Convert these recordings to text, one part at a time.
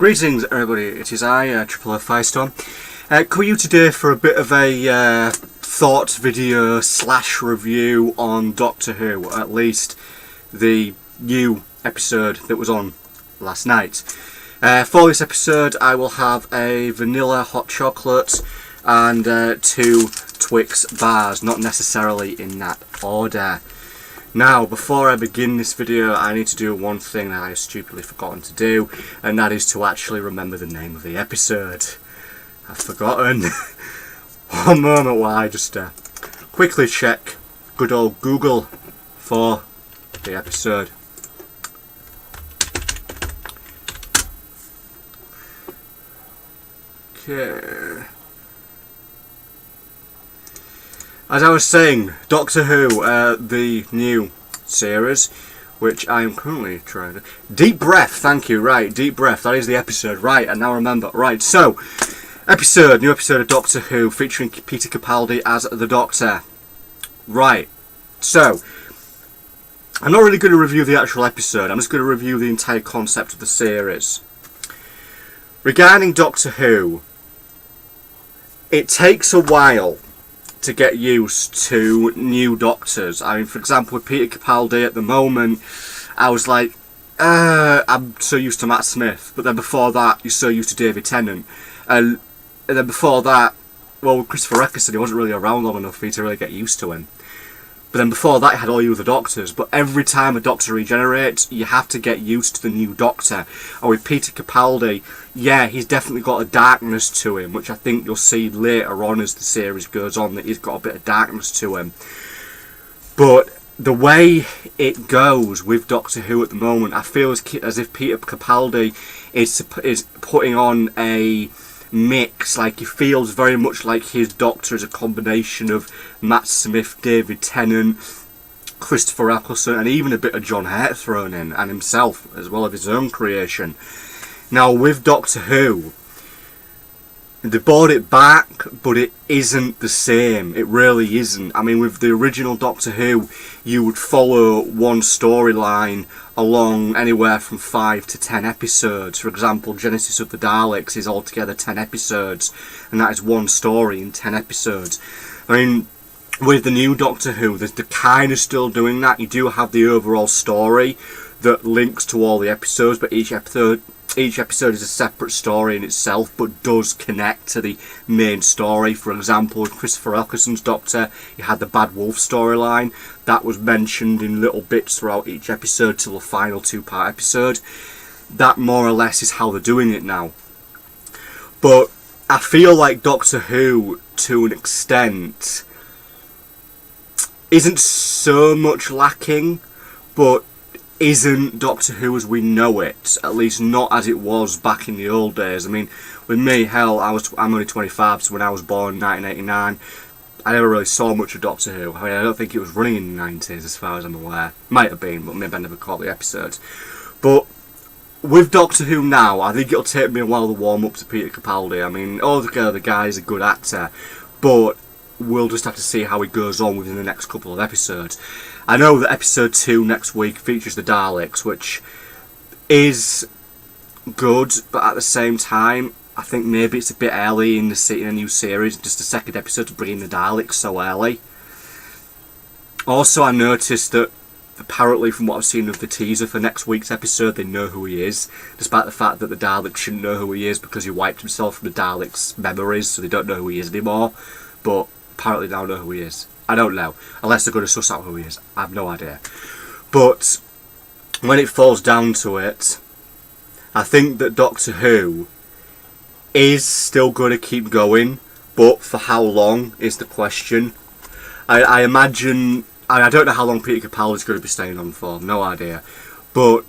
Greetings everybody, it is I, Triple F Firestorm. Coming you today for a bit of a thought video / review on Doctor Who, at least the new episode that was on last night. For this episode I will have a vanilla hot chocolate and 2 Twix bars, not necessarily in that order. Now, before I begin this video, I need to do one thing that I have stupidly forgotten to do, and that is to actually remember the name of the episode. I've forgotten. One moment while I just quickly check good old Google for the episode. Okay. As I was saying, Doctor Who, the new series, which I am currently trying to... Deep Breath, thank you, right, Deep Breath, that is the episode, right, and now remember, right, so, new episode of Doctor Who, featuring Peter Capaldi as the Doctor. Right, so, I'm not really going to review the actual episode, I'm just going to review the entire concept of the series. Regarding Doctor Who, it takes a while to get used to new Doctors. I mean, for example, with Peter Capaldi at the moment, I was like, I'm so used to Matt Smith, but then before that, you're so used to David Tennant. And then before that, well, with Christopher Eccleston, he wasn't really around long enough for you to really get used to him. But then before that, you had all the other Doctors. But every time a Doctor regenerates, you have to get used to the new Doctor. And with Peter Capaldi, yeah, he's definitely got a darkness to him, which I think you'll see later on as the series goes on, that he's got a bit of darkness to him. But the way it goes with Doctor Who at the moment, I feel as if Peter Capaldi is putting on a mix. Like, he feels very much like his Doctor is a combination of Matt Smith, David Tennant, Christopher Eccleston, and even a bit of John Hurt thrown in, and himself as well, of his own creation. Now with Doctor Who, they brought it back, but it isn't the same. It really isn't. I mean, with the original Doctor Who, you would follow one storyline along anywhere from 5 to 10 episodes. For example, Genesis of the Daleks is altogether 10 episodes, and that is one story in 10 episodes. I mean, with the new Doctor Who, they're kind of still doing that. You do have the overall story that links to all the episodes, but each episode is a separate story in itself, but does connect to the main story. For example, with Christopher Eccleston's Doctor, you had the Bad Wolf storyline that was mentioned in little bits throughout each episode till the final 2-part episode. That more or less is how they're doing it now. But I feel like Doctor Who, to an extent, isn't so much lacking, but isn't Doctor Who as we know it, at least not as it was back in the old days. I mean, with me, hell, I'm only 25, so when I was born in 1989, I never really saw much of Doctor Who. I mean, I don't think it was running in the 90s as far as I'm aware. Might have been, but maybe I never caught the episodes. But with Doctor Who now, I think it'll take me a while to warm up to Peter Capaldi. I mean, altogether the guy's a good actor, but we'll just have to see how he goes on within the next couple of episodes. I know that episode 2 next week features the Daleks, which is good, but at the same time, I think maybe it's a bit early in a new series, just the second episode, to bring in the Daleks so early. Also, I noticed that apparently, from what I've seen of the teaser for next week's episode, they know who he is, despite the fact that the Daleks shouldn't know who he is because he wiped himself from the Daleks' memories, so they don't know who he is anymore. But apparently now know who he is. I don't know, unless they're going to suss out who he is. I have no idea. But when it falls down to it, I think that Doctor Who is still going to keep going, but for how long is the question. I imagine, I don't know how long Peter Capaldi is going to be staying on for, no idea. But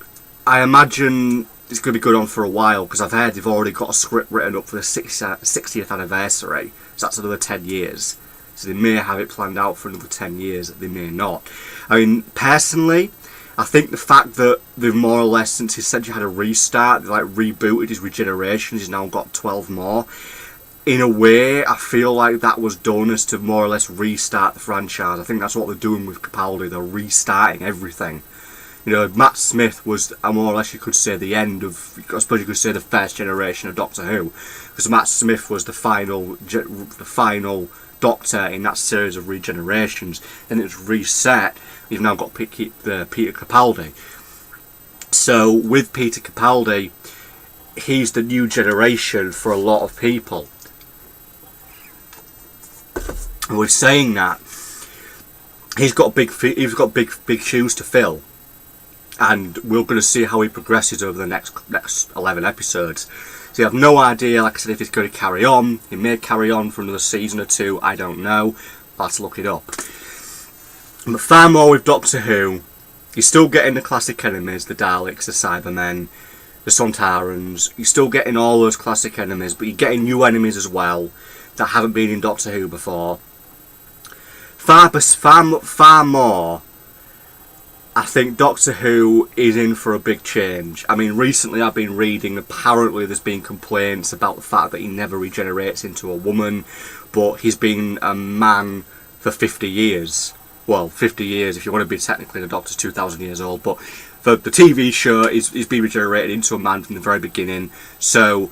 I imagine it's going to be going on for a while, because I've heard they've already got a script written up for the 60th anniversary, so that's another 10 years. So they may have it planned out for another 10 years, they may not. I mean, personally, I think the fact that they've more or less, since he said you had a restart, they like rebooted his regeneration, he's now got 12 more. In a way, I feel like that was done as to more or less restart the franchise. I think that's what they're doing with Capaldi, they're restarting everything. You know, Matt Smith was, more or less you could say, the end of, I suppose you could say, the first generation of Doctor Who, because Matt Smith was the final Doctor in that series of regenerations. Then it was reset. You've now got Peter Capaldi. So with Peter Capaldi, he's the new generation for a lot of people. And with saying that, he's got big shoes to fill, and we're going to see how he progresses over the next 11 episodes. So you have no idea, like I said, if he's going to carry on. He may carry on for another season or two, I don't know. I'll have to look it up. But far more with Doctor Who, you're still getting the classic enemies, the Daleks, the Cybermen, the Sontarans. You're still getting all those classic enemies, but you're getting new enemies as well that haven't been in Doctor Who before. Far more, I think Doctor Who is in for a big change. I mean, recently I've been reading, apparently there's been complaints about the fact that he never regenerates into a woman, but he's been a man for 50 years. Well, 50 years if you want to be technically, the Doctor's 2,000 years old, but for the TV show, he's been regenerated into a man from the very beginning. So,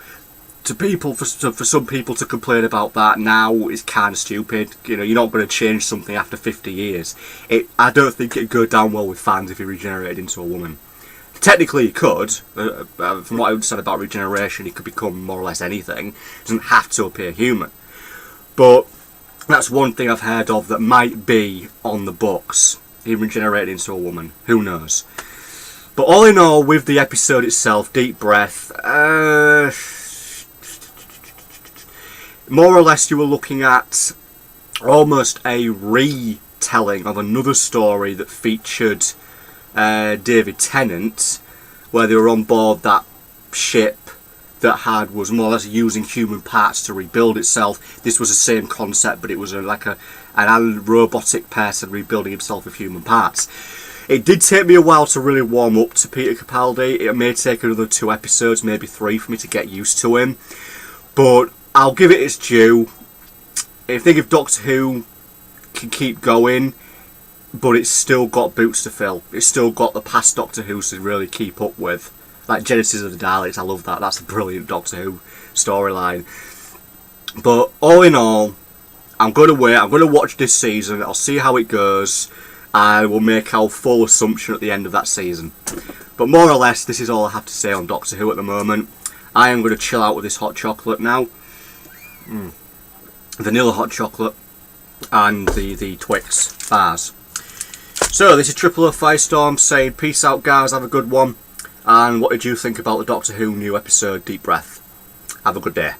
for some people to complain about that now is kind of stupid. You know, you're not going to change something after 50 years. I don't think it'd go down well with fans if he regenerated into a woman. Technically, he could. From what I understand about regeneration, he could become more or less anything. He doesn't have to appear human. But that's one thing I've heard of that might be on the books. He regenerated into a woman. Who knows? But all in all, with the episode itself, Deep Breath, more or less you were looking at almost a retelling of another story that featured David Tennant, where they were on board that ship that was more or less using human parts to rebuild itself. This was the same concept, but it was like a robotic person rebuilding himself with human parts. It did take me a while to really warm up to Peter Capaldi. It may take another 2 episodes, maybe 3, for me to get used to him. But I'll give it its due. I think if Doctor Who can keep going, but it's still got boots to fill. It's still got the past Doctor Who's to really keep up with. Like Genesis of the Daleks, I love that. That's a brilliant Doctor Who storyline. But all in all, I'm going to wait. I'm going to watch this season. I'll see how it goes. I will make our full assumption at the end of that season. But more or less, this is all I have to say on Doctor Who at the moment. I am going to chill out with this hot chocolate now. Vanilla hot chocolate and the Twix bars. So this is Triple O Firestorm saying peace out guys, have a good one. And what did you think about the Doctor Who new episode Deep Breath? Have a good day.